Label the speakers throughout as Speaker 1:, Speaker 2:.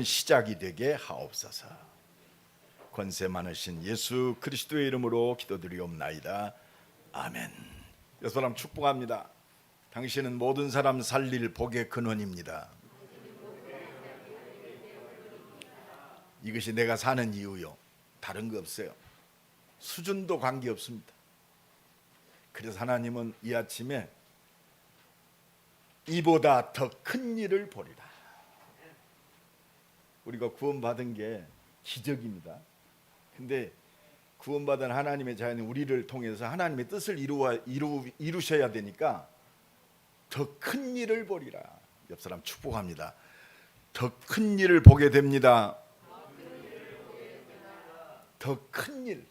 Speaker 1: 시작이 되게 하옵소서. 권세 많으신 예수 그리스도의 이름으로 기도드리옵나이다. 아멘. 여섯 사람 축복합니다. 당신은 모든 사람 살릴 복의 근원입니다. 이것이 내가 사는 이유요. 다른 거 없어요. 수준도 관계없습니다. 그래서 하나님은 이 아침에 이보다 더 큰 일을 보리라. 우리가 구원받은 게 기적입니다. 근데 구원받은 하나님의 자녀는 우리를 통해서 하나님의 뜻을 이루셔야 되니까 더 큰 일을 보리라. 옆 사람 축복합니다. 더 큰 일을 보게 됩니다. 더 큰 일.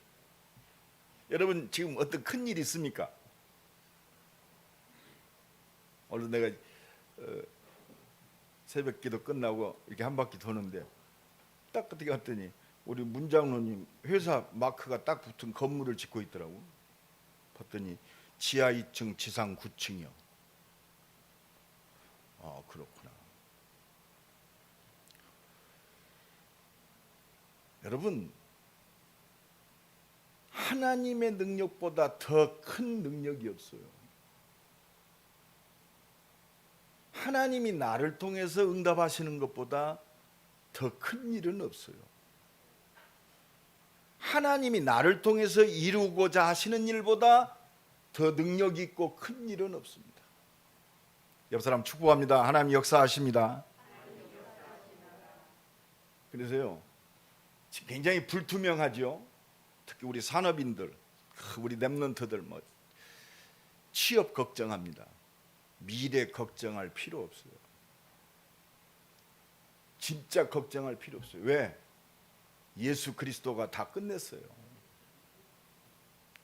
Speaker 1: 여러분 지금 어떤 큰 일이 있습니까? 오늘 내가 새벽기도 끝나고 이렇게 한 바퀴 도는데 딱 어떻게 갔더니 우리 문장로님 회사 마크가 딱 붙은 건물을 짓고 있더라고. 봤더니 지하 2층 지상 9층이요. 아, 그렇구나. 여러분, 하나님의 능력보다 더 큰 능력이 없어요. 하나님이 나를 통해서 응답하시는 것보다 더 큰 일은 없어요. 하나님이 나를 통해서 이루고자 하시는 일보다 더 능력 있고 큰 일은 없습니다. 옆 사람 축복합니다. 하나님 역사하십니다. 그래서요, 지금 굉장히 불투명하죠. 특히 우리 산업인들, 우리 랩런트들 취업 걱정합니다. 미래 걱정할 필요 없어요. 진짜 걱정할 필요 없어요. 왜? 예수 그리스도가 다 끝냈어요.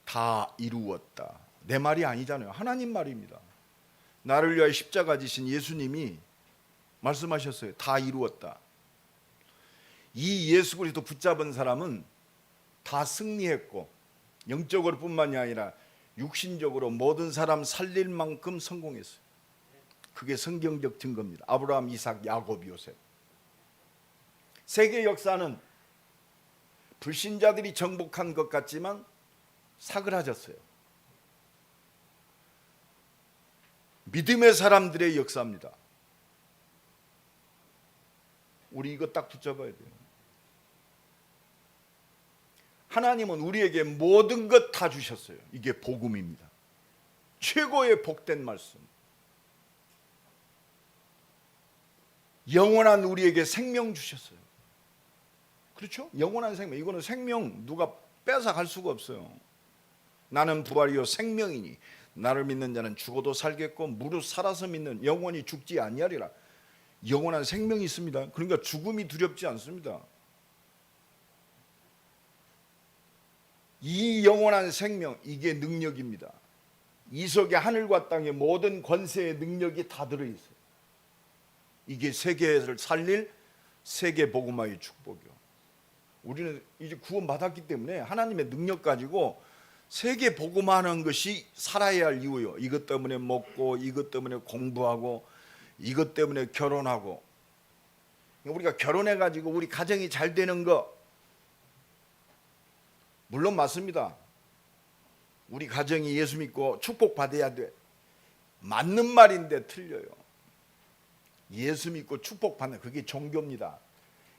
Speaker 1: 다 이루었다. 내 말이 아니잖아요. 하나님 말입니다. 나를 위하여 십자가 지신 예수님이 말씀하셨어요. 다 이루었다. 이 예수 그리스도 붙잡은 사람은 다 승리했고 영적으로 뿐만이 아니라 육신적으로 모든 사람 살릴 만큼 성공했어요. 그게 성경적 증거입니다. 아브라함, 이삭, 야곱, 요셉. 세계 역사는 불신자들이 정복한 것 같지만 사그라졌어요. 믿음의 사람들의 역사입니다. 우리 이거 딱 붙잡아야 돼요. 하나님은 우리에게 모든 것 다 주셨어요. 이게 복음입니다. 최고의 복된 말씀. 영원한 우리에게 생명 주셨어요. 그렇죠? 영원한 생명. 이거는 생명 누가 뺏어갈 수가 없어요. 나는 부활이요 생명이니 나를 믿는 자는 죽어도 살겠고 무릇 살아서 믿는 영원히 죽지 아니하리라. 영원한 생명이 있습니다. 그러니까 죽음이 두렵지 않습니다. 이 영원한 생명, 이게 능력입니다. 이 속에 하늘과 땅의 모든 권세의 능력이 다 들어있어요. 이게 세계를 살릴 세계 복음화의 축복이요. 우리는 이제 구원받았기 때문에 하나님의 능력 가지고 세계 복음화하는 것이 살아야 할 이유요. 이것 때문에 먹고, 이것 때문에 공부하고, 이것 때문에 결혼하고. 우리가 결혼해가지고 우리 가정이 잘 되는 거 물론 맞습니다. 우리 가정이 예수 믿고 축복받아야 돼. 맞는 말인데 틀려요. 예수 믿고 축복받는 그게 종교입니다.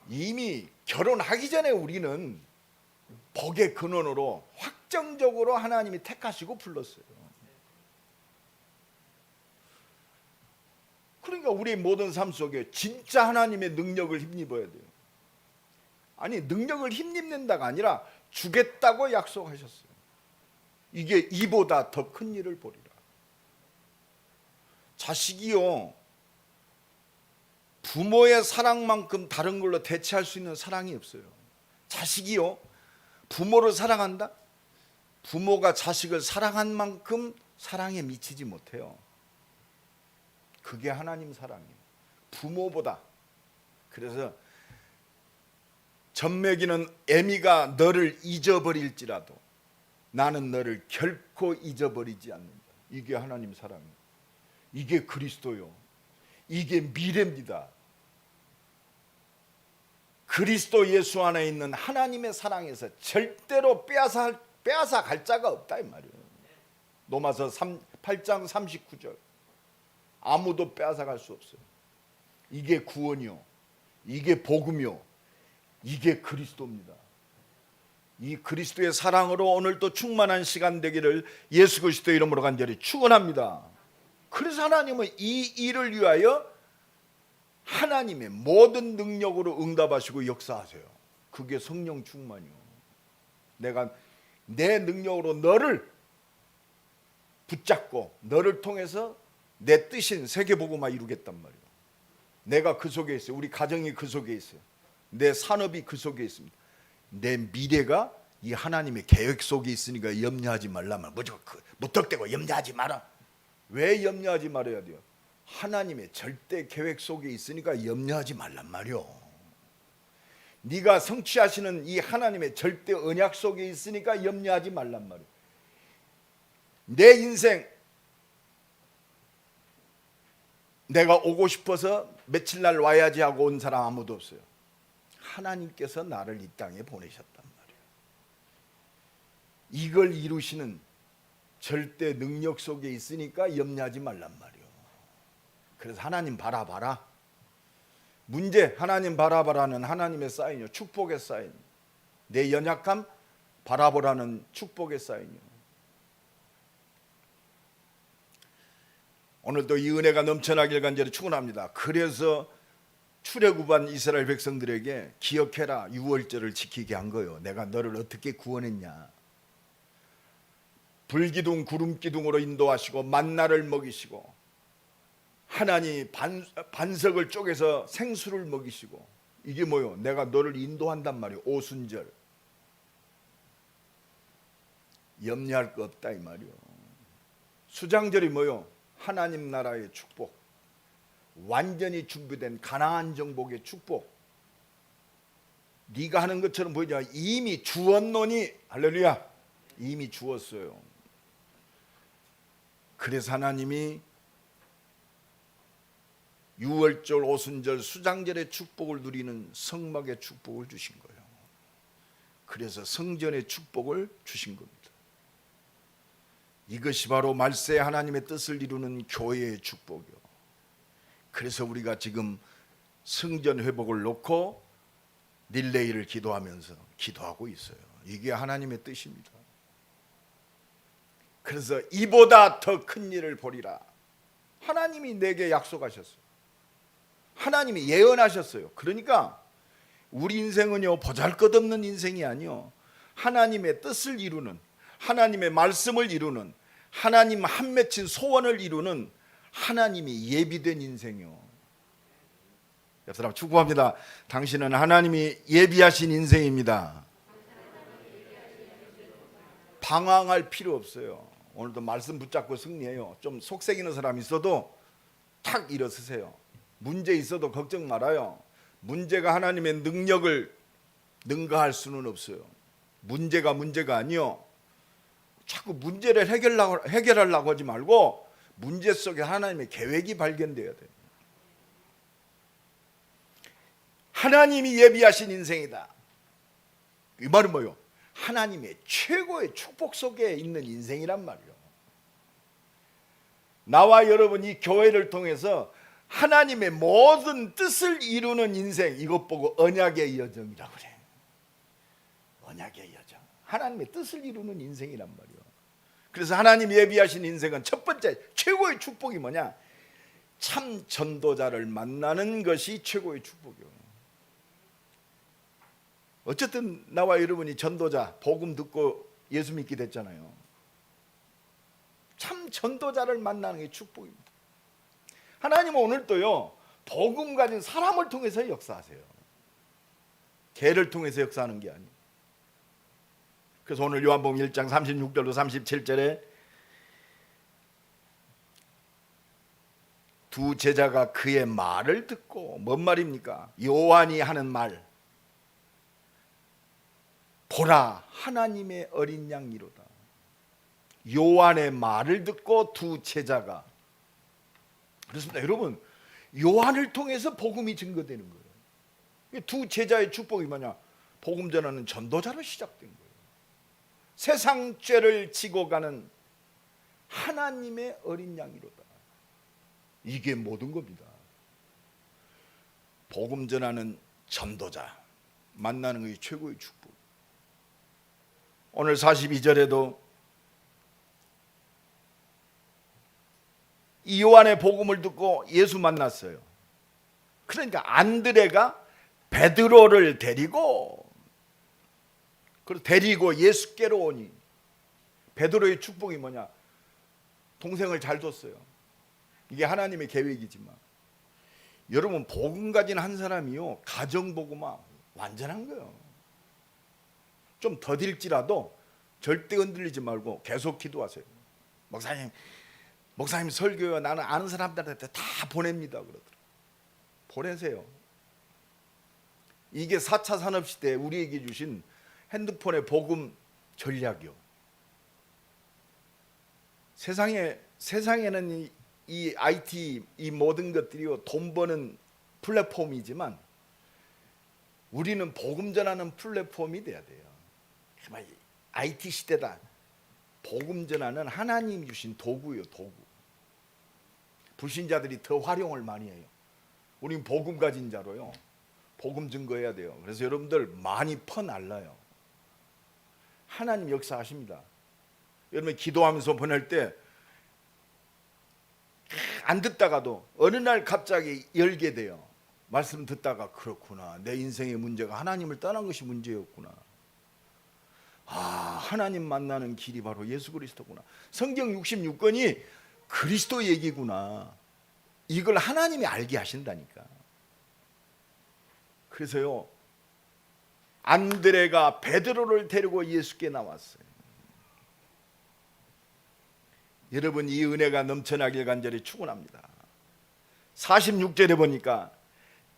Speaker 1: 이미 결혼하기 전에 우리는 복의 근원으로 확정적으로 하나님이 택하시고 불렀어요. 그러니까 우리 모든 삶 속에 진짜 하나님의 능력을 힘입어야 돼요. 아니 능력을 힘입는다가 아니라 주겠다고 약속하셨어요. 이게 이보다 더 큰 일을 보리라. 자식이요, 부모의 사랑만큼 다른 걸로 대체할 수 있는 사랑이 없어요. 자식이요, 부모를 사랑한다? 부모가 자식을 사랑한 만큼 사랑에 미치지 못해요. 그게 하나님 사랑이에요. 부모보다. 그래서 젖먹이는 애미가 너를 잊어버릴지라도 나는 너를 결코 잊어버리지 않는다. 이게 하나님 사랑이에요. 이게 그리스도요. 이게 미래입니다. 그리스도 예수 안에 있는 하나님의 사랑에서 절대로 빼앗아 갈 자가 없다 이 말이에요. 로마서 8장 39절. 아무도 빼앗아 갈 수 없어요. 이게 구원이요, 이게 복음이요, 이게 그리스도입니다. 이 그리스도의 사랑으로 오늘도 충만한 시간 되기를 예수 그리스도의 이름으로 간절히 축원합니다. 그래서 하나님은 이 일을 위하여 하나님의 모든 능력으로 응답하시고 역사하세요. 그게 성령 충만이요. 내가 내 능력으로 너를 붙잡고 너를 통해서 내 뜻인 세계복음화 이루겠단 말이에요. 내가 그 속에 있어요. 우리 가정이 그 속에 있어요. 내 산업이 그 속에 있습니다. 내 미래가 이 하나님의 계획 속에 있으니까 염려하지 말라면 무조건 무턱대고 염려하지 마라. 왜 염려하지 말아야 돼요? 하나님의 절대 계획 속에 있으니까 염려하지 말란 말이요. 네가 성취하시는 이 하나님의 절대 언약 속에 있으니까 염려하지 말란 말이요. 내 인생 내가 오고 싶어서 며칠 날 와야지 하고 온 사람 아무도 없어요. 하나님께서 나를 이 땅에 보내셨단 말이에요. 이걸 이루시는 절대 능력 속에 있으니까 염려하지 말란 말이에요. 그래서 하나님 바라봐라. 문제 하나님 바라봐라는 하나님의 사인이요, 축복의 사인. 내 연약함 바라보라는 축복의 사인이요. 오늘도 이 은혜가 넘쳐나길 간절히 축원합니다. 그래서 출애굽한 이스라엘 백성들에게 기억해라, 유월절을 지키게 한 거예요. 내가 너를 어떻게 구원했냐. 불기둥 구름기둥으로 인도하시고 만나를 먹이시고 하나님 반석을 쪼개서 생수를 먹이시고, 이게 뭐요? 내가 너를 인도한단 말이에요. 오순절. 염려할 거 없다 이 말이요. 수장절이 뭐요? 하나님 나라의 축복, 완전히 준비된 가나안 정복의 축복. 네가 하는 것처럼 보이죠? 이미 주었노니, 할렐루야, 이미 주었어요. 그래서 하나님이 유월절, 오순절, 수장절의 축복을 누리는 성막의 축복을 주신 거예요. 그래서 성전의 축복을 주신 겁니다. 이것이 바로 말세 하나님의 뜻을 이루는 교회의 축복이요. 그래서 우리가 지금 성전 회복을 놓고 릴레이를 기도하면서 기도하고 있어요. 이게 하나님의 뜻입니다. 그래서 이보다 더 큰 일을 보리라. 하나님이 내게 약속하셨어요. 하나님이 예언하셨어요. 그러니까 우리 인생은요, 보잘것없는 인생이 아니요, 하나님의 뜻을 이루는, 하나님의 말씀을 이루는, 하나님 한 맺힌 소원을 이루는 하나님이 예비된 인생이요. 옆 사람 축복합니다. 당신은 하나님이 예비하신 인생입니다. 방황할 필요 없어요. 오늘도 말씀 붙잡고 승리해요. 좀 속색이는 사람 있어도 탁 일어서세요. 문제 있어도 걱정 말아요. 문제가 하나님의 능력을 능가할 수는 없어요. 문제가 아니요, 자꾸 문제를 해결하려고 하지 말고 문제 속에 하나님의 계획이 발견돼야 돼요. 하나님이 예비하신 인생이다. 이 말은 뭐예요? 하나님의 최고의 축복 속에 있는 인생이란 말이에요. 나와 여러분 이 교회를 통해서 하나님의 모든 뜻을 이루는 인생, 이것 보고 언약의 여정이라고 그래. 언약의 여정, 하나님의 뜻을 이루는 인생이란 말이에요. 그래서 하나님 예비하신 인생은 첫 번째 최고의 축복이 뭐냐? 참 전도자를 만나는 것이 최고의 축복이에요. 어쨌든 나와 여러분이 전도자, 복음 듣고 예수 믿게 됐잖아요. 참 전도자를 만나는 게 축복입니다. 하나님은 오늘도요, 복음 가진 사람을 통해서 역사하세요. 개를 통해서 역사하는 게 아니에요. 그래서 오늘 요한복음 1장 36절로 37절에 두 제자가 그의 말을 듣고, 뭔 말입니까? 요한이 하는 말, 보라 하나님의 어린 양이로다. 요한의 말을 듣고 두 제자가, 그렇습니다. 여러분, 요한을 통해서 복음이 증거되는 거예요. 두 제자의 축복이 뭐냐? 복음 전하는 전도자로 시작된 거예요. 세상 죄를 지고 가는 하나님의 어린 양이로다. 이게 모든 겁니다. 복음 전하는 전도자 만나는 것이 최고의 축복. 오늘 42절에도 이 요한의 복음을 듣고 예수 만났어요. 그러니까 안드레가 베드로를 데리고 예수께로 오니, 베드로의 축복이 뭐냐? 동생을 잘 뒀어요. 이게 하나님의 계획이지만, 여러분 복음 가진 한 사람이요, 가정 복음화 완전한 거예요. 좀 더딜지라도 절대 흔들리지 말고 계속 기도하세요. 목사님 설교요, 나는 아는 사람들한테 다 보냅니다 그러더라고요. 보내세요. 이게 4차 산업시대에 우리에게 주신 핸드폰의 복음 전략이요. 세상에는 이 IT, 이 모든 것들이요, 돈 버는 플랫폼이지만 우리는 복음 전하는 플랫폼이 돼야 돼요. 정말 IT 시대다. 복음 전하는 하나님이 주신 도구요, 도구. 불신자들이 더 활용을 많이 해요. 우리는 복음 가진 자로요, 복음 증거해야 돼요. 그래서 여러분들 많이 퍼날라요. 하나님 역사하십니다. 여러분 기도하면서 보낼 때 안 듣다가도 어느 날 갑자기 열게 돼요. 말씀 듣다가 그렇구나, 내 인생의 문제가 하나님을 떠난 것이 문제였구나. 하나님 만나는 길이 바로 예수 그리스도구나. 성경 66권이 그리스도 얘기구나. 이걸 하나님이 알게 하신다니까. 그래서요, 안드레가 베드로를 데리고 예수께 나왔어요. 여러분, 이 은혜가 넘쳐나길 간절히 축원합니다. 46절에 보니까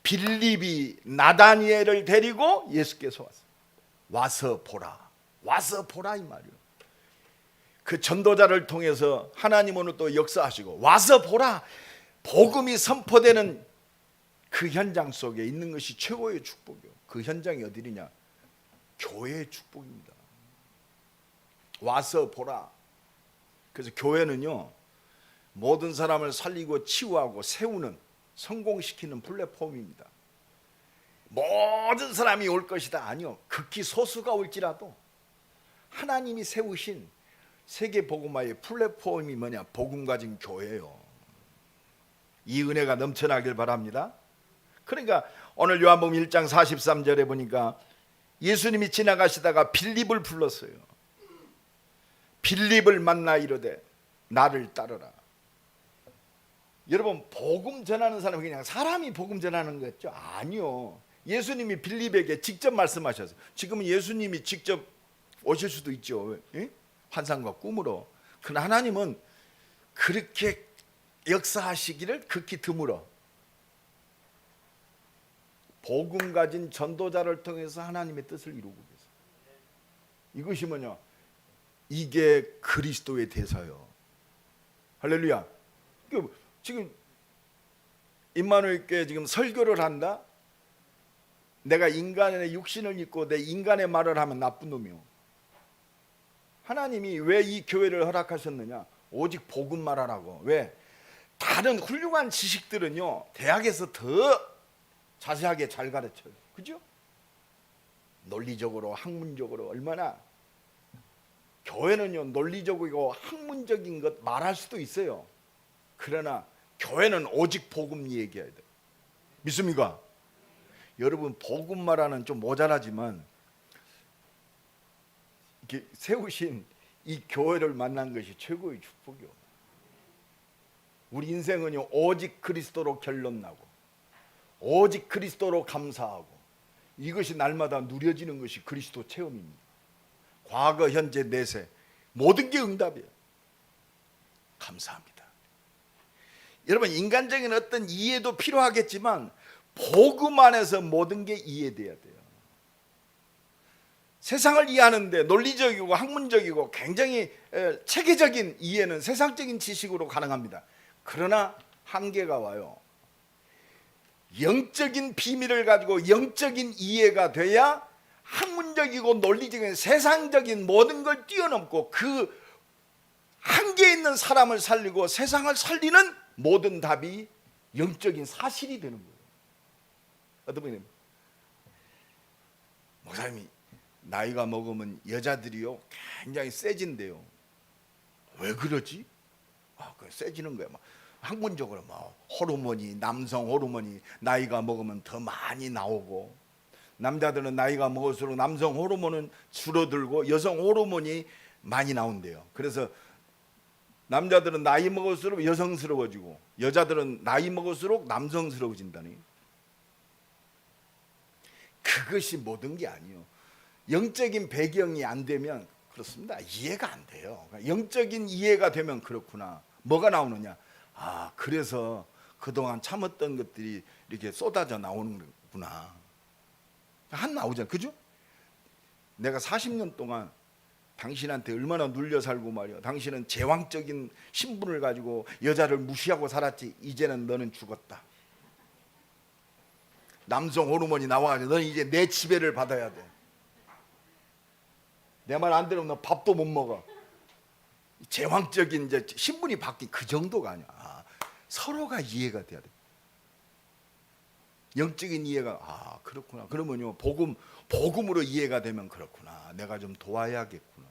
Speaker 1: 빌립이 나다니엘을 데리고 예수께서 왔어요. 와서 보라, 와서 보라 이 말이에요. 그 전도자를 통해서 하나님 오늘 또 역사하시고, 와서 보라, 복음이 선포되는 그 현장 속에 있는 것이 최고의 축복이요. 그 현장이 어디냐? 교회의 축복입니다. 와서 보라. 그래서 교회는요, 모든 사람을 살리고 치유하고 세우는, 성공시키는 플랫폼입니다. 모든 사람이 올 것이다, 아니요. 극히 소수가 올지라도 하나님이 세우신 세계 복음화의 플랫폼이 뭐냐? 복음 가진 교회예요. 이 은혜가 넘쳐나길 바랍니다. 그러니까 오늘 요한복음 1장 43절에 보니까 예수님이 지나가시다가 빌립을 불렀어요. 빌립을 만나 이르되 나를 따르라. 여러분, 복음 전하는 사람이 그냥 사람이 복음 전하는 거였죠? 아니요. 예수님이 빌립에게 직접 말씀하셨어요. 지금은 예수님이 직접 오실 수도 있죠, 환상과 꿈으로. 그러나 하나님은 그렇게 역사하시기를 극히 드물어 복음 가진 전도자를 통해서 하나님의 뜻을 이루고 계세요. 이것이 뭐냐? 이게 그리스도의 대사요. 할렐루야. 지금 임마누엘 교회 지금 설교를 한다. 내가 인간의 육신을 입고 내 인간의 말을 하면 나쁜 놈이요. 하나님이 왜 이 교회를 허락하셨느냐? 오직 복음 말하라고. 왜? 다른 훌륭한 지식들은요, 대학에서 더 자세하게 잘 가르쳐요. 그죠? 논리적으로, 학문적으로 얼마나. 교회는요, 논리적이고 학문적인 것 말할 수도 있어요. 그러나 교회는 오직 복음 얘기해야 돼요. 믿습니까? 여러분, 복음 말하는 좀 모자라지만 이렇게 세우신 이 교회를 만난 것이 최고의 축복이요. 우리 인생은요, 오직 그리스도로 결론나고 오직 그리스도로 감사하고, 이것이 날마다 누려지는 것이 그리스도 체험입니다. 과거, 현재, 내세 모든 게 응답이에요. 감사합니다. 여러분, 인간적인 어떤 이해도 필요하겠지만 복음 안에서 모든 게 이해돼야 돼요. 세상을 이해하는데 논리적이고 학문적이고 굉장히 체계적인 이해는 세상적인 지식으로 가능합니다. 그러나 한계가 와요. 영적인 비밀을 가지고 영적인 이해가 돼야 학문적이고 논리적인 세상적인 모든 걸 뛰어넘고 그 한계에 있는 사람을 살리고 세상을 살리는 모든 답이 영적인 사실이 되는 거예요. 어떤 분이 목사님이 나이가 먹으면 여자들이요 굉장히 세진대요. 왜 그러지? 그 세지는 거야. 막 학문적으로 뭐 호르몬이 남성 호르몬이 나이가 먹으면 더 많이 나오고, 남자들은 나이가 먹을수록 남성 호르몬은 줄어들고 여성 호르몬이 많이 나온대요. 그래서 남자들은 나이 먹을수록 여성스러워지고 여자들은 나이 먹을수록 남성스러워진다니. 그것이 모든 게 아니에요. 영적인 배경이 안 되면 그렇습니다. 이해가 안 돼요. 영적인 이해가 되면 그렇구나. 뭐가 나오느냐? 그래서 그동안 참았던 것들이 이렇게 쏟아져 나오는구나. 한 나오잖아. 그죠? 내가 40년 동안 당신한테 얼마나 눌려 살고 말이야. 당신은 제왕적인 신분을 가지고 여자를 무시하고 살았지. 이제는 너는 죽었다. 남성 호르몬이 나와가지고 너는 이제 내 지배를 받아야 돼. 내 말 안 들으면 너 밥도 못 먹어. 제왕적인 이제 신분이 바뀐 그 정도가 아니야. 서로가 이해가 돼야 돼. 영적인 이해가 그렇구나. 그러면요 복음으로 이해가 되면 그렇구나. 내가 좀 도와야겠구나.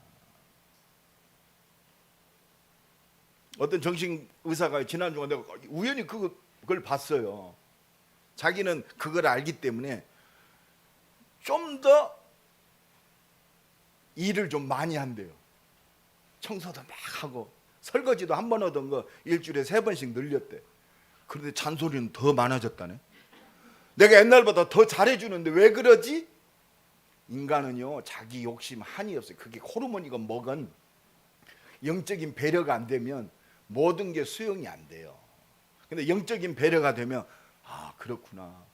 Speaker 1: 어떤 정신 의사가 지난주에 내가 우연히 그걸 봤어요. 자기는 그걸 알기 때문에 좀 더 일을 좀 많이 한대요. 청소도 막 하고 설거지도 한 번 하던 거 일주일에 3번씩 늘렸대. 그런데 잔소리는 더 많아졌다네. 내가 옛날보다 더 잘해주는데 왜 그러지? 인간은요 자기 욕심 한이 없어요. 그게 호르몬이건 뭐건 영적인 배려가 안 되면 모든 게 수용이 안 돼요. 근데 영적인 배려가 되면 그렇구나.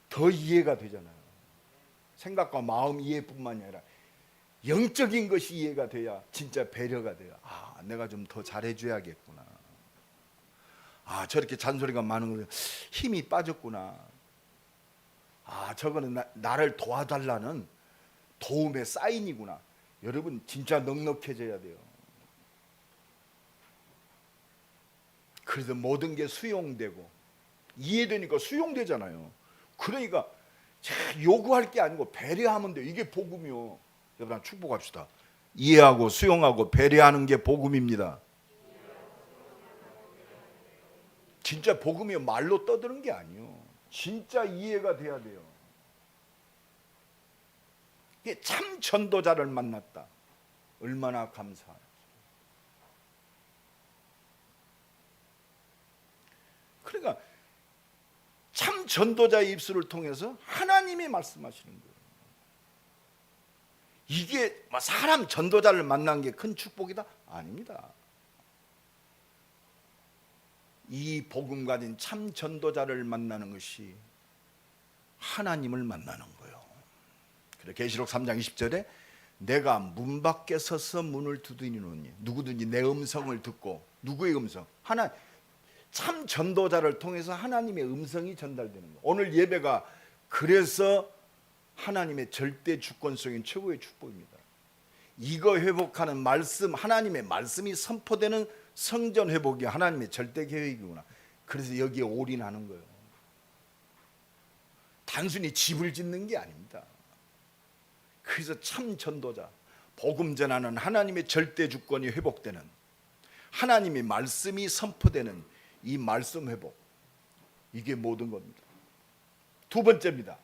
Speaker 1: 더 이해가 되잖아요. 생각과 마음 이해뿐만이 아니라 영적인 것이 이해가 돼야 진짜 배려가 돼요. 내가 좀 더 잘해줘야겠구나. 저렇게 잔소리가 많은 거 힘이 빠졌구나. 저거는 나를 도와달라는 도움의 사인이구나. 여러분 진짜 넉넉해져야 돼요. 그래서 모든 게 수용되고 이해되니까 수용되잖아요. 그러니까 요구할 게 아니고 배려하면 돼요. 이게 복음이요. 여러분 축복합시다. 이해하고 수용하고 배려하는 게 복음입니다. 진짜 복음이 말로 떠드는 게 아니에요. 진짜 이해가 돼야 돼요. 이게 참 전도자를 만났다. 얼마나 감사하지. 그러니까 참 전도자의 입술을 통해서 하나님이 말씀하시는 거예요. 이게 사람 전도자를 만난 게 큰 축복이다? 아닙니다. 이 복음 가진 참 전도자를 만나는 것이 하나님을 만나는 거예요. 그래 계시록 3장 20절에 내가 문 밖에 서서 문을 두드리노니 누구든지 내 음성을 듣고, 누구의 음성? 참 전도자를 통해서 하나님의 음성이 전달되는 거예요. 오늘 예배가 그래서 하나님의 절대 주권적인 최고의 축복입니다. 이거 회복하는 말씀, 하나님의 말씀이 선포되는 성전 회복이 하나님의 절대 계획이구나. 그래서 여기에 올인하는 거예요. 단순히 집을 짓는 게 아닙니다. 그래서 참 전도자, 복음 전하는 하나님의 절대 주권이 회복되는, 하나님의 말씀이 선포되는 이 말씀 회복, 이게 모든 겁니다. 두 번째입니다.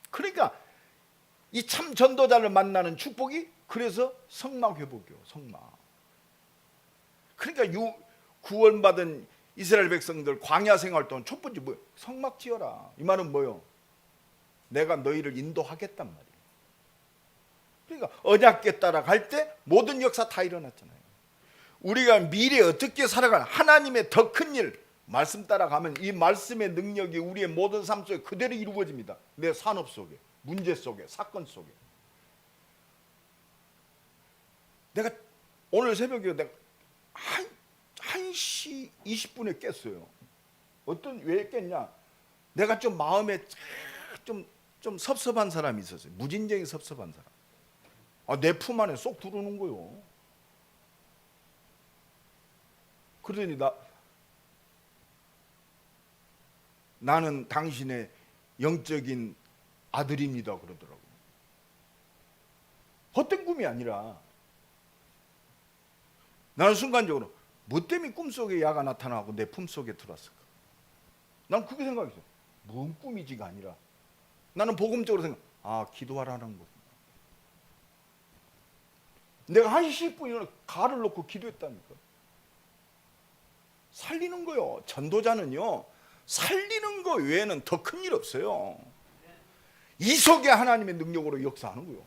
Speaker 1: 그러니까 이 참 전도자를 만나는 축복이 그래서 성막 회복이요. 성막. 그러니까 구원받은 이스라엘 백성들 광야 생활 동안 첫 번째 뭐예요? 성막 지어라. 이 말은 뭐예요? 내가 너희를 인도하겠단 말이에요. 그러니까 언약궤 따라갈 때 모든 역사 다 일어났잖아요. 우리가 미래에 어떻게 살아갈, 하나님의 더 큰 일, 말씀 따라가면 이 말씀의 능력이 우리의 모든 삶 속에 그대로 이루어집니다. 내 산업 속에, 문제 속에, 사건 속에. 내가 오늘 새벽에 내가 1시 20분에 깼어요. 왜 깼냐? 내가 좀 마음에 좀 섭섭한 사람이 있었어요. 무진장이 섭섭한 사람. 내 품 안에 쏙 들어오는 거요. 그러더니 나는 당신의 영적인 아들입니다 그러더라고요. 헛된 꿈이 아니라 나는 순간적으로 뭐 때문에 꿈속에 야가 나타나고 내 품속에 들어왔을까? 난 그게 생각했어요. 뭔 꿈이지가 아니라 나는 복음적으로 기도하라는 거구나. 내가 1시 10분이나 가를 놓고 기도했다니까. 살리는 거요. 전도자는요, 살리는 거 외에는 더 큰 일 없어요. 이석의 하나님의 능력으로 역사하는 거요.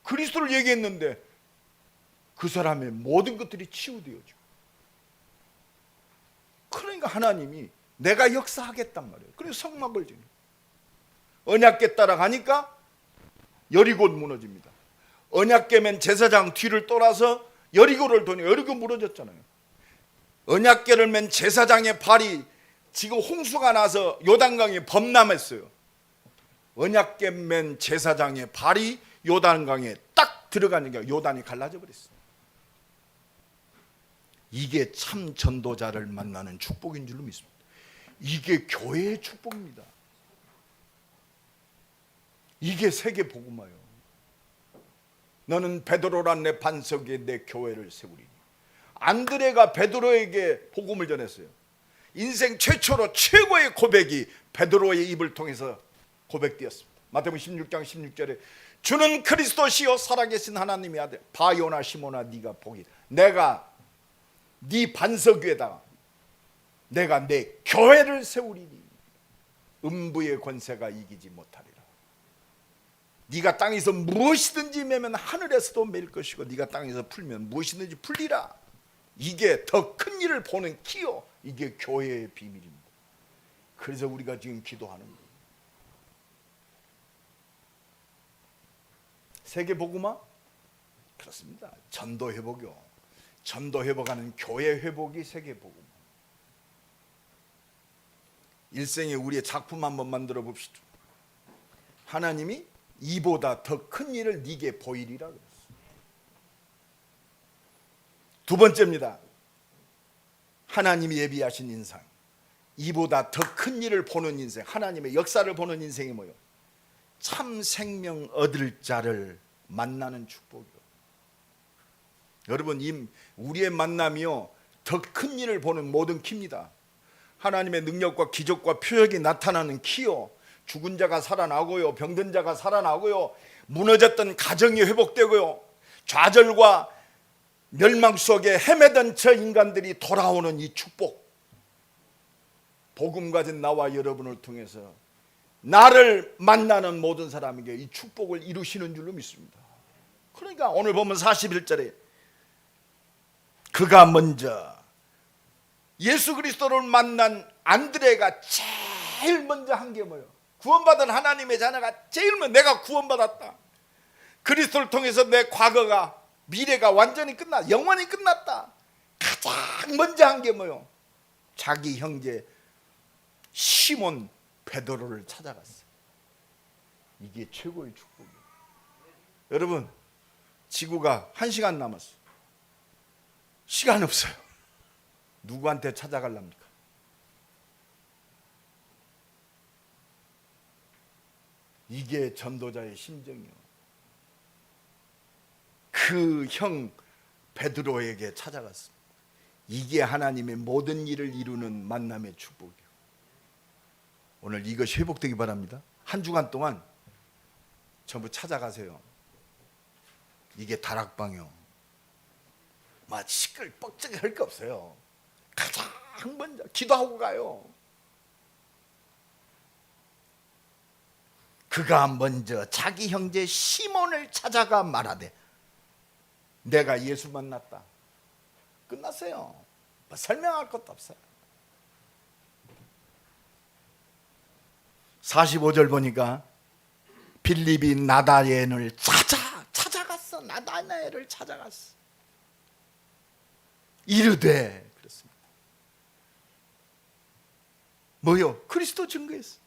Speaker 1: 그리스도를 얘기했는데 그 사람의 모든 것들이 치유되어지고. 그러니까 하나님이 내가 역사하겠단 말이에요. 그래서 성막을 지니 언약궤 따라가니까 여리고 무너집니다. 언약궤면 제사장 뒤를 돌아서 여리고를 도니 여리고 무너졌잖아요. 언약궤를 맨 제사장의 발이 지금 홍수가 나서 요단강에 범람했어요. 언약궤 맨 제사장의 발이 요단강에 딱 들어가니까 요단이 갈라져 버렸어요. 이게 참 전도자를 만나는 축복인 줄로 믿습니다. 이게 교회의 축복입니다. 이게 세계 복음화요. 너는 베드로란 내 반석 위에 내 교회를 세우리니. 안드레가 베드로에게 복음을 전했어요. 인생 최초로 최고의 고백이 베드로의 입을 통해서 고백되었습니다. 마태복음 16장 16절에 주는 그리스도시요 살아계신 하나님의 아들 바요나 시모나 네가 복이다. 내가 네 반석 위에다가 내가 내 교회를 세우리니 음부의 권세가 이기지 못하리라. 네가 땅에서 무엇이든지 매면 하늘에서도 매일 것이고 네가 땅에서 풀면 무엇이든지 풀리라. 이게 더 큰 일을 보는 기요. 이게 교회의 비밀입니다. 그래서 우리가 지금 기도하는 거예요. 세계 복음화? 그렇습니다. 전도 회복이요. 전도 회복하는 교회 회복이 세계 복음화. 일생에 우리의 작품 한번 만들어 봅시다. 하나님이 이보다 더 큰 일을 네게 보이리라 그랬어요. 두 번째입니다. 하나님이 예비하신 인생. 이보다 더 큰 일을 보는 인생, 하나님의 역사를 보는 인생이 뭐예요? 참 생명 얻을 자를 만나는 축복이요. 여러분, 우리의 만남이요 더 큰 일을 보는 모든 키입니다. 하나님의 능력과 기적과 표적이 나타나는 키요. 죽은 자가 살아나고요, 병든 자가 살아나고요, 무너졌던 가정이 회복되고요, 좌절과 멸망 속에 헤매던 저 인간들이 돌아오는 이 축복. 복음 가진 나와 여러분을 통해서 나를 만나는 모든 사람에게 이 축복을 이루시는 줄로 믿습니다. 그러니까 오늘 보면 41절에 그가 먼저 예수 그리스도를 만난 안드레가 제일 먼저 한 게 뭐예요? 구원받은 하나님의 자녀가 제일 먼저 내가 구원받았다. 그리스도를 통해서 내 과거가 미래가 완전히 영원히 끝났다. 가장 먼저 한 게 뭐예요? 자기 형제 시몬 베드로를 찾아갔어요. 이게 최고의 축복이에요. 여러분, 지구가 1시간 남았어요. 시간 없어요. 누구한테 찾아갈랍니까? 이게 전도자의 심정이요. 그 형 베드로에게 찾아갔습니다. 이게 하나님의 모든 일을 이루는 만남의 축복이요. 오늘 이것이 회복되기 바랍니다. 한 주간 동안 전부 찾아가세요. 이게 다락방이요. 막 시끌벅적이 할 게 없어요. 가장 먼저 기도하고 가요. 그가 먼저 자기 형제 시몬을 찾아가 말하되 내가 예수 만났다. 끝났어요. 뭐 설명할 것도 없어요. 45절 보니까 빌립이 나다나엘을 찾아갔어. 나다나엘을 찾아갔어. 이르되 그렇습니다. 뭐요? 그리스도 증거했어.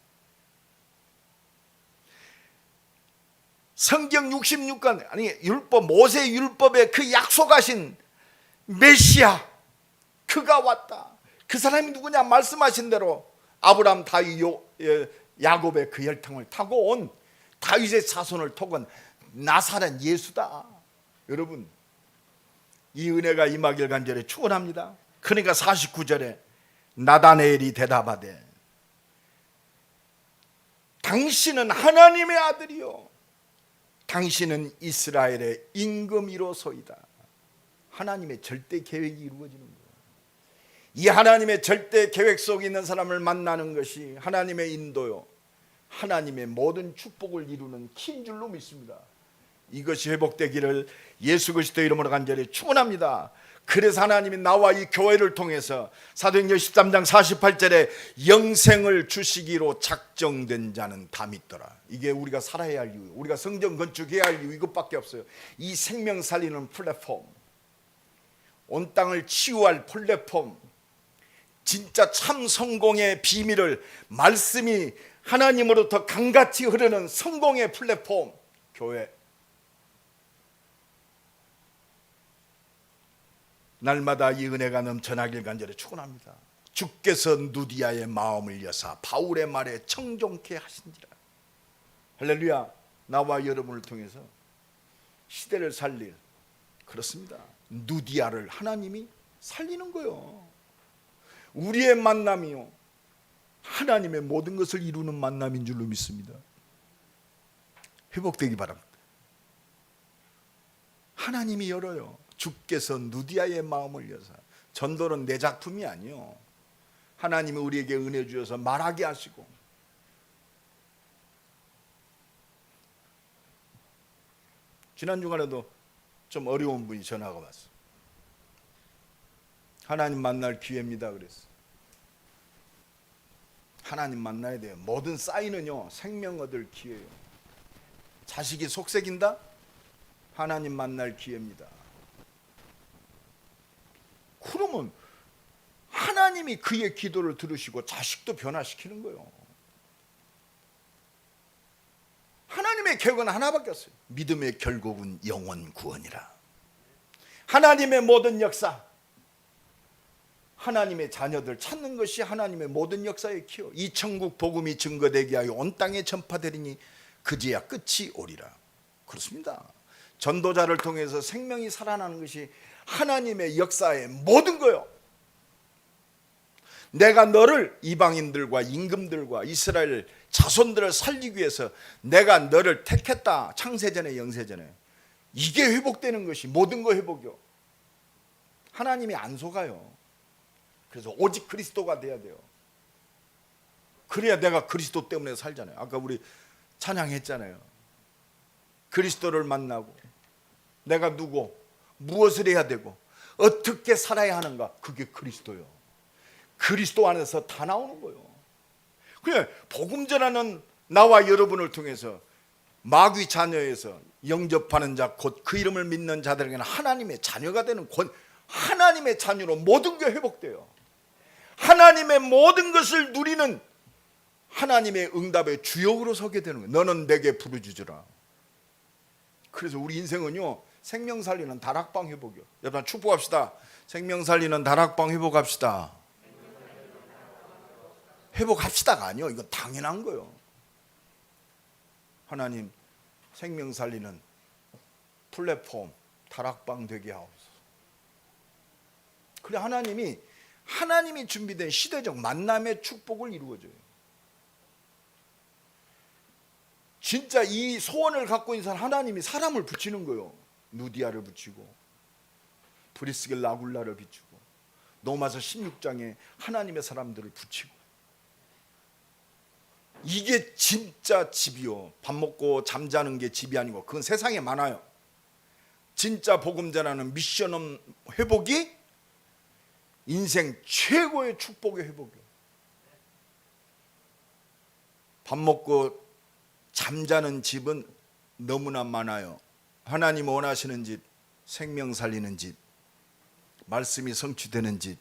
Speaker 1: 성경 66권, 아니 율법, 모세 율법에 그 약속하신 메시아, 그가 왔다. 그 사람이 누구냐? 말씀하신 대로 아브라함, 다윗, 야곱의 그 혈통을 타고 온 다윗의 자손을 토건 나사렛 예수다. 여러분, 이 은혜가 임하길 간절히 축원합니다. 그러니까 49절에 나다네엘이 대답하되 당신은 하나님의 아들이요 당신은 이스라엘의 임금이로소이다. 하나님의 절대 계획이 이루어지는 거예요. 이 하나님의 절대 계획 속에 있는 사람을 만나는 것이 하나님의 인도요, 하나님의 모든 축복을 이루는 키인 줄로 믿습니다. 이것이 회복되기를 예수 그리스도의 이름으로 간절히 축원합니다. 그래서 하나님이 나와 이 교회를 통해서 사도행전 13장 48절에 영생을 주시기로 작정된 자는 다 믿더라. 이게 우리가 살아야 할 이유, 우리가 성전 건축해야 할 이유, 이것밖에 없어요. 이 생명 살리는 플랫폼, 온 땅을 치유할 플랫폼, 진짜 참 성공의 비밀을 말씀이 하나님으로부터 강같이 흐르는 성공의 플랫폼, 교회. 날마다 이 은혜가 넘쳐나길 간절히 축원합니다. 주께서 누디아의 마음을 여사 바울의 말에 청종케 하신지라. 할렐루야. 나와 여러분을 통해서 시대를 살릴, 그렇습니다, 누디아를 하나님이 살리는 거요. 우리의 만남이요, 하나님의 모든 것을 이루는 만남인 줄로 믿습니다. 회복되기 바랍니다. 하나님이 열어요. 주께서 누디아의 마음을 여사. 전도는 내 작품이 아니요, 하나님이 우리에게 은혜 주셔서 말하게 하시고, 지난 주간에도 좀 어려운 분이 전화가 왔어. 하나님 만날 기회입니다 그랬어. 하나님 만나야 돼요. 모든 사인은요 생명 얻을 기회예요. 자식이 속색인다? 하나님 만날 기회입니다. 그러면 하나님이 그의 기도를 들으시고 자식도 변화시키는 거예요. 하나님의 계획은 하나밖에 없어요. 믿음의 결국은 영원 구원이라. 하나님의 모든 역사, 하나님의 자녀들 찾는 것이 하나님의 모든 역사의 기호. 이 천국 복음이 증거되게 하여 온 땅에 전파되리니 그제야 끝이 오리라. 그렇습니다. 전도자를 통해서 생명이 살아나는 것이 하나님의 역사의 모든 거요. 내가 너를 이방인들과 임금들과 이스라엘 자손들을 살리기 위해서 내가 너를 택했다. 창세전에 영세전에. 이게 회복되는 것이 모든 거 회복이요. 하나님이 안 속아요. 그래서 오직 그리스도가 돼야 돼요. 그래야 내가 그리스도 때문에 살잖아요. 아까 우리 찬양했잖아요. 그리스도를 만나고 내가 누구, 무엇을 해야 되고 어떻게 살아야 하는가, 그게 그리스도요. 그리스도 안에서 다 나오는 거예요. 그래, 복음 전하는 나와 여러분을 통해서 마귀 자녀에서 영접하는 자, 곧 그 이름을 믿는 자들에게는 하나님의 자녀가 되는 하나님의 자녀로 모든 게 회복돼요. 하나님의 모든 것을 누리는 하나님의 응답의 주역으로 서게 되는 거예요. 너는 내게 부르짖으라. 그래서 우리 인생은요, 생명 살리는 다락방 회복이요. 여러분 축복합시다. 생명 살리는 다락방 회복합시다. 회복합시다가 아니요, 이건 당연한 거예요. 하나님 생명 살리는 플랫폼 다락방 되게 하옵소서. 그래, 하나님이 준비된 시대적 만남의 축복을 이루어줘요. 진짜 이 소원을 갖고 있는 사람, 하나님이 사람을 붙이는 거예요. 누디아를 붙이고 브리스겔 라굴라를 비추고 로마서 16장에 하나님의 사람들을 붙이고. 이게 진짜 집이요. 밥 먹고 잠자는 게 집이 아니고 그건 세상에 많아요. 진짜 복음 전하는 미션 회복이 인생 최고의 축복의 회복이에요. 밥 먹고 잠자는 집은 너무나 많아요. 하나님 원하시는 집, 생명 살리는 집, 말씀이 성취되는 집,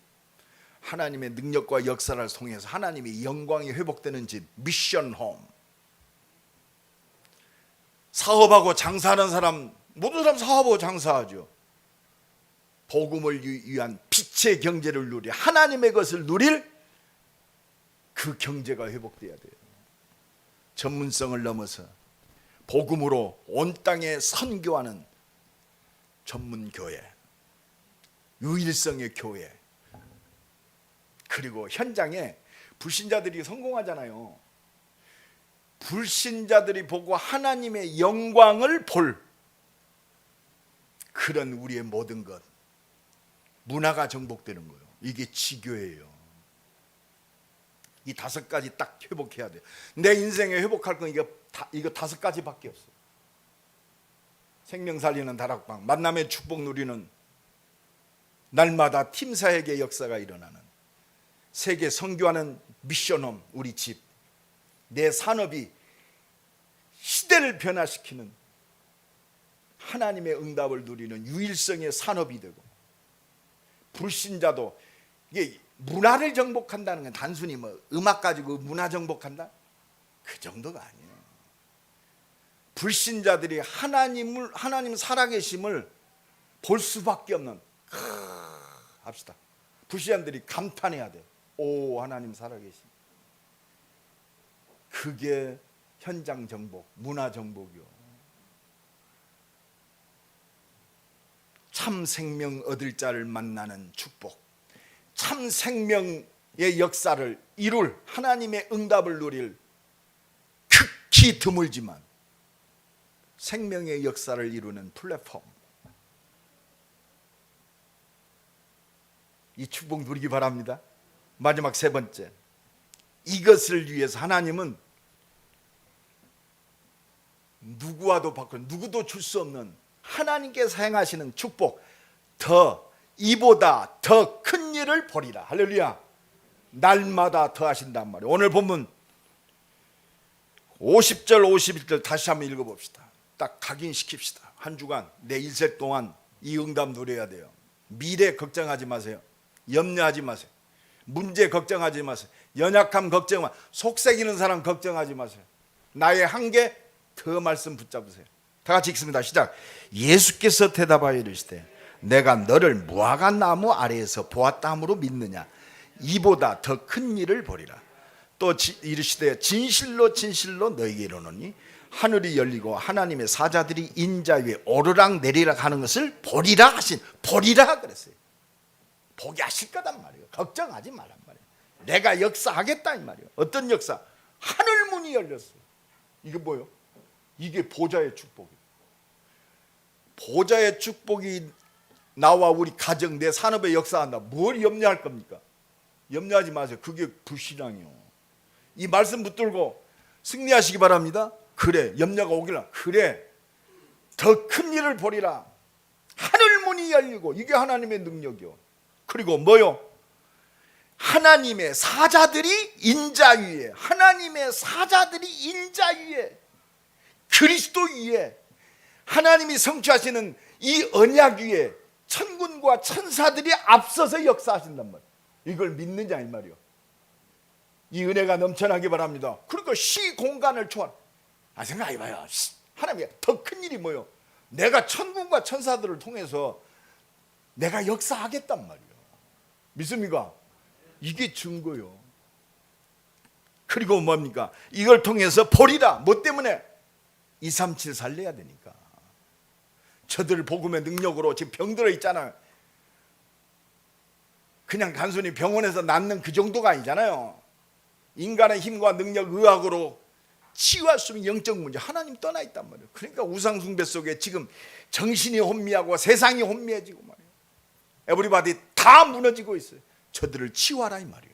Speaker 1: 하나님의 능력과 역사를 통해서 하나님의 영광이 회복되는 집, 미션 홈. 사업하고 장사하는 사람, 모든 사람 사업하고 장사하죠. 복음을 위한 빛의 경제를 누리, 하나님의 것을 누릴 그 경제가 회복돼야 돼요. 전문성을 넘어서 복음으로 온 땅에 선교하는 전문 교회, 유일성의 교회. 그리고 현장에 불신자들이 성공하잖아요. 불신자들이 보고 하나님의 영광을 볼 그런 우리의 모든 것, 문화가 정복되는 거예요. 이게 지교예요. 이 5가지 딱 회복해야 돼요. 내 인생에 회복할 건 이거 5가지밖에 없어요. 생명 살리는 다락방, 만남의 축복 누리는 날마다 팀사역의 역사가 일어나는 세계 선교하는 미션홈, 우리 집, 내 산업이 시대를 변화시키는 하나님의 응답을 누리는 유일성의 산업이 되고, 불신자도 이게 문화를 정복한다는 건 단순히 뭐 음악 가지고 문화 정복한다? 그 정도가 아니에요. 불신자들이 하나님 살아계심을 볼 수밖에 없는, 합시다. 불신자들이 감탄해야 돼. 오, 하나님 살아계심. 그게 현장 정복, 문화 정복이요. 참 생명 얻을 자를 만나는 축복, 참 생명의 역사를 이룰, 하나님의 응답을 누릴 극히 드물지만 생명의 역사를 이루는 플랫폼, 이 축복 누리기 바랍니다. 마지막 3번째, 이것을 위해서 하나님은 누구와도 바꿔, 누구도 줄 수 없는 하나님께서 행하시는 축복, 이보다 더 큰 일을 벌이라. 할렐루야. 날마다 더 하신단 말이에요. 오늘 본문 50절 51절 다시 한번 읽어봅시다. 딱 각인시킵시다. 한 주간 내 일생 동안 이 응답 누려야 돼요. 미래 걱정하지 마세요. 염려하지 마세요. 문제 걱정하지 마세요. 연약함 걱정 마세요. 속삭이는 사람 걱정하지 마세요. 나의 한계 더 말씀 붙잡으세요. 다 같이 읽습니다. 시작. 예수께서 대답하여 이르시되 내가 너를 무화과 나무 아래에서 보았다 함으로 믿느냐? 이보다 더 큰 일을 보리라. 또 이르시되 진실로 진실로 너에게 이르노니 하늘이 열리고 하나님의 사자들이 인자 위에 오르락 내리락 하는 것을 보리라 하신, 보리라 그랬어요. 보게 하실 거단 말이에요. 걱정하지 말란 말이에요. 내가 역사하겠다 이 말이에요. 어떤 역사? 하늘 문이 열렸어요. 이게 뭐예요? 이게 보좌의 축복이에요. 보좌의 축복이 나와 우리 가정, 내 산업에 역사한다. 뭘 염려할 겁니까? 염려하지 마세요. 그게 불신앙이요. 이 말씀 붙들고 승리하시기 바랍니다. 그래, 염려가 오기라. 그래, 더 큰 일을 보리라. 하늘 문이 열리고, 이게 하나님의 능력이요. 그리고 뭐요? 하나님의 사자들이 인자 위에, 하나님의 사자들이 인자 위에, 그리스도 위에, 하나님이 성취하시는 이 언약 위에 천군과 천사들이 앞서서 역사하신단 말이에요. 이걸 믿느냐 이 말이요. 이 은혜가 넘쳐나기 바랍니다. 그러니까 시 공간을 초월. 생각해봐요. 하나님이 더 큰 일이 뭐요? 내가 천군과 천사들을 통해서 내가 역사하겠단 말이에요. 믿습니까? 이게 증거요. 그리고 뭡니까? 이걸 통해서 보리라. 뭐 때문에? 237 살려야 되니까. 저들 복음의 능력으로 지금 병들어 있잖아요. 그냥 단순히 병원에서 낫는 그 정도가 아니잖아요. 인간의 힘과 능력, 의학으로 치유할 수 있는 영적 문제, 하나님 떠나 있단 말이에요. 그러니까 우상 숭배 속에 지금 정신이 혼미하고 세상이 혼미해지고 말이에요. 에브리바디 다 무너지고 있어요. 저들을 치유하라 이 말이에요.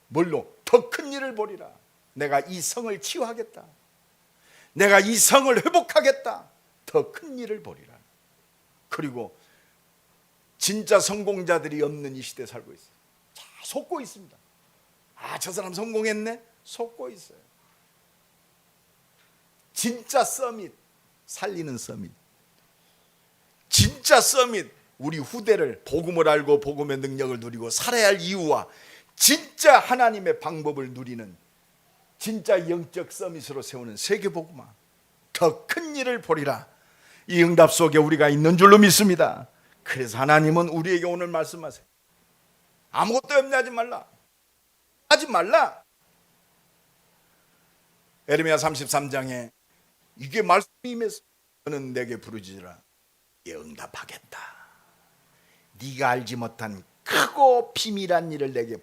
Speaker 1: 뭘로? 더 큰 일을 보리라. 내가 이 성을 치유하겠다. 내가 이 성을 회복하겠다. 더 큰 일을 보리라. 그리고 진짜 성공자들이 없는 이 시대에 살고 있어요. 자, 속고 있습니다. 저 사람 성공했네? 속고 있어요. 진짜 서밋, 살리는 서밋, 진짜 서밋, 우리 후대를 복음을 알고 복음의 능력을 누리고 살아야 할 이유와 진짜 하나님의 방법을 누리는 진짜 영적 서밋으로 세우는 세계복음화, 더 큰 일을 보리라. 이 응답 속에 우리가 있는 줄로 믿습니다. 그래서 하나님은 우리에게 오늘 말씀하세요. 아무것도 염려하지 말라. 하지 말라. 에레미야 33장에 이게 말씀이 임해서 너는 내게 부르짖으라. 이에 응답하겠다. 네가 알지 못한 크고 비밀한 일을 내게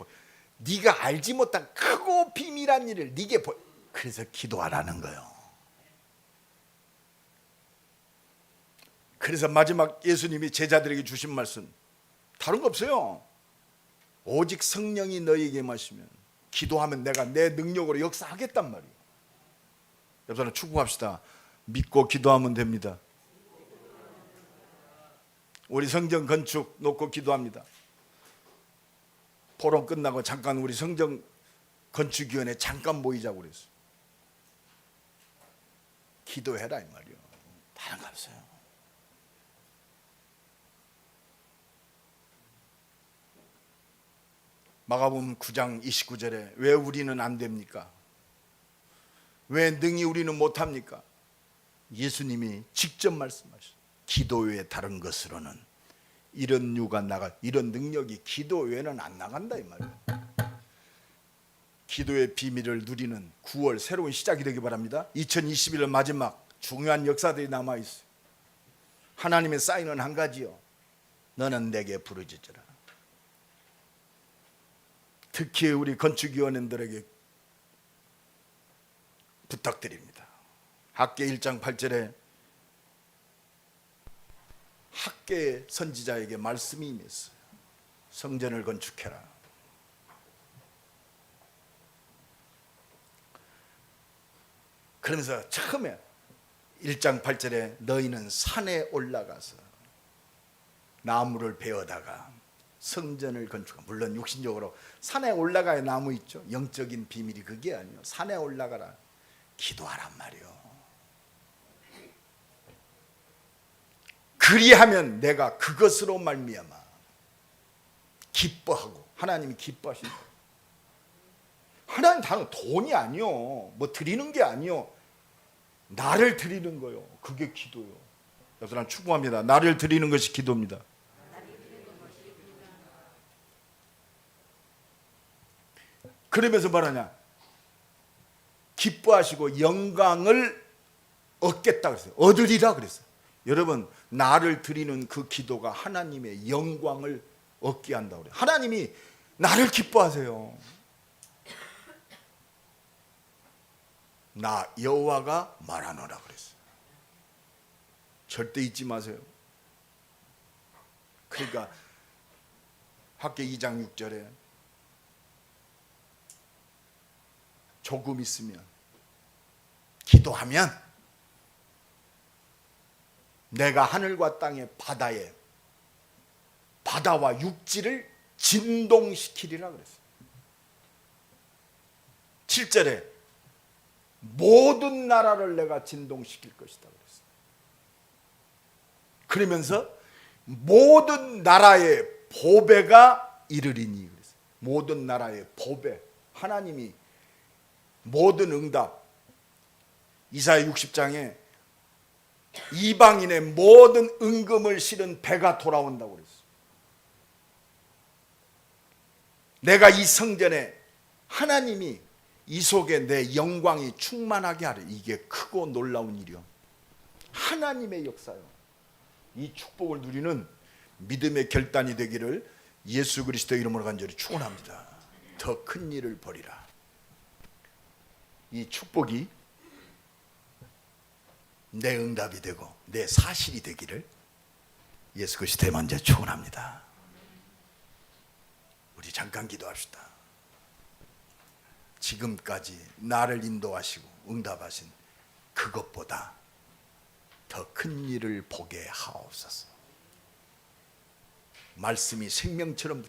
Speaker 1: 네가 알지 못한 크고 비밀한 일을 네게 그래서 기도하라는 거예요. 그래서 마지막 예수님이 제자들에게 주신 말씀 다른 거 없어요. 오직 성령이 너희에게 마시면 기도하면 내가 내 능력으로 역사하겠단 말이에요. 여러분 축복합시다. 믿고 기도하면 됩니다. 우리 성전 건축 놓고 기도합니다. 포럼 끝나고 잠깐 우리 성전 건축위원회 잠깐 모이자고 그랬어요. 기도해라 이 말이요. 다른 거 없어요. 마가복음 9장 29절에 왜 우리는 안 됩니까? 왜 능히 우리는 못합니까? 예수님이 직접 말씀하셨어요. 기도 외에 다른 것으로는 이런 유가 이런 능력이 기도 외에는 안 나간다 이 말이에요. 기도의 비밀을 누리는 9월 새로운 시작이 되기 바랍니다. 2021년 마지막 중요한 역사들이 남아있어요. 하나님의 사인은 한 가지요. 너는 내게 부르짖으라. 특히 우리 건축위원님들에게 부탁드립니다. 학계 1장 8절에 학계 선지자에게 말씀이 임했어요. 성전을 건축해라. 그러면서 처음에 1장 8절에 너희는 산에 올라가서 나무를 베어다가 성전을 건축하라. 물론 육신적으로 산에 올라가야 나무 있죠. 영적인 비밀이 그게 아니에요. 산에 올라가라. 기도하란 말이요. 그리하면 내가 그것으로 말미암아 기뻐하고 하나님이 기뻐하신다. 하나님 당연 돈이 아니요. 뭐 드리는 게 아니요. 나를 드리는 거요. 그게 기도요. 그래서 난 축복합니다. 나를 드리는 것이 기도입니다. 그러면서 말하냐? 기뻐하시고 영광을 얻겠다 그랬어요. 얻으리라 그랬어요. 여러분, 나를 드리는 그 기도가 하나님의 영광을 얻게 한다고 그래요. 하나님이 나를 기뻐하세요. 나 여호와가 말하노라 그랬어요. 절대 잊지 마세요. 그러니까 학계 2장 6절에 조금 있으면 기도하면 내가 하늘과 땅의 바다와 육지를 진동시키리라 그랬어요. 7절에 모든 나라를 내가 진동시킬 것이다 그랬어요. 그러면서 모든 나라의 보배가 이르리니 그랬어요. 모든 나라의 보배, 하나님이 모든 응답, 이사야 60장에 이방인의 모든 은금을 실은 배가 돌아온다고 그랬어요. 내가 이 성전에 하나님이 이 속에 내 영광이 충만하게 하리. 이게 크고 놀라운 일이요. 하나님의 역사요. 이 축복을 누리는 믿음의 결단이 되기를 예수 그리스도 이름으로 간절히 축원합니다. 더 큰 일을 벌이라. 이 축복이 내 응답이 되고 내 사실이 되기를 예수 그리스도의 먼저 축원합니다. 우리 잠깐 기도합시다. 지금까지 나를 인도하시고 응답하신 그것보다 더 큰 일을 보게 하옵소서. 말씀이 생명처럼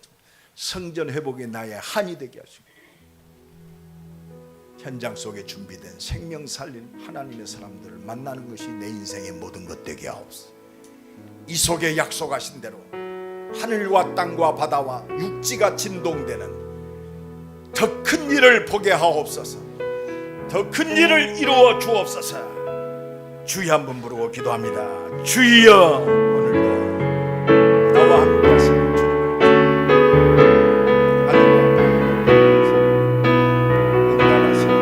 Speaker 1: 성전 회복의 나의 한이 되게 하시고 현장 속에 준비된 생명 살린 하나님의 사람들을 만나는 것이 내 인생의 모든 것 되게 하옵소서. 이속에 약속하신 대로 하늘과 땅과 바다와 육지가 진동되는 더 큰 일을 보게 하옵소서. 더 큰 일을 이루어 주옵소서. 주여 한번 부르고 기도합니다. 주여, 오늘도 나와 함께 하시는 주님을 응답하시는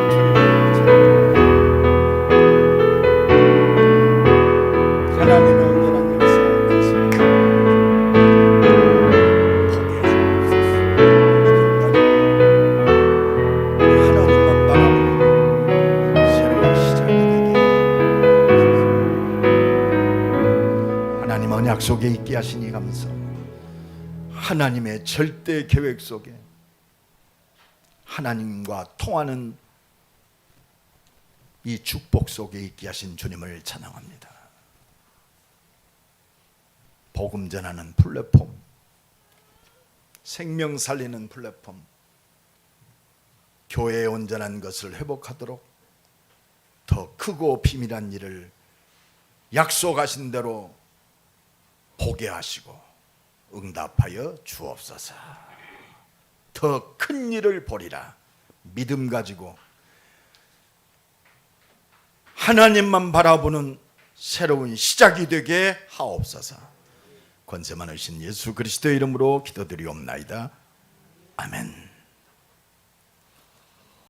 Speaker 1: 주님을 하나님의 온전한 역사 하나님만 바라보는 새로운 시작이 되게 하나님 언약 속에 있게 하시니 감사합니다. 하나님의 절대 계획 속에 하나님과 통하는 이 축복 속에 있게 하신 주님을 찬양합니다. 복음 전하는 플랫폼, 생명 살리는 플랫폼, 교회의 온전한 것을 회복하도록 더 크고 비밀한 일을 약속하신 대로 보게 하시고 응답하여 주옵소서. 더 큰 일을 보리라 믿음 가지고 하나님만 바라보는 새로운 시작이 되게 하옵소서. 권세 많으신 예수 그리스도의 이름으로 기도드리옵나이다. 아멘.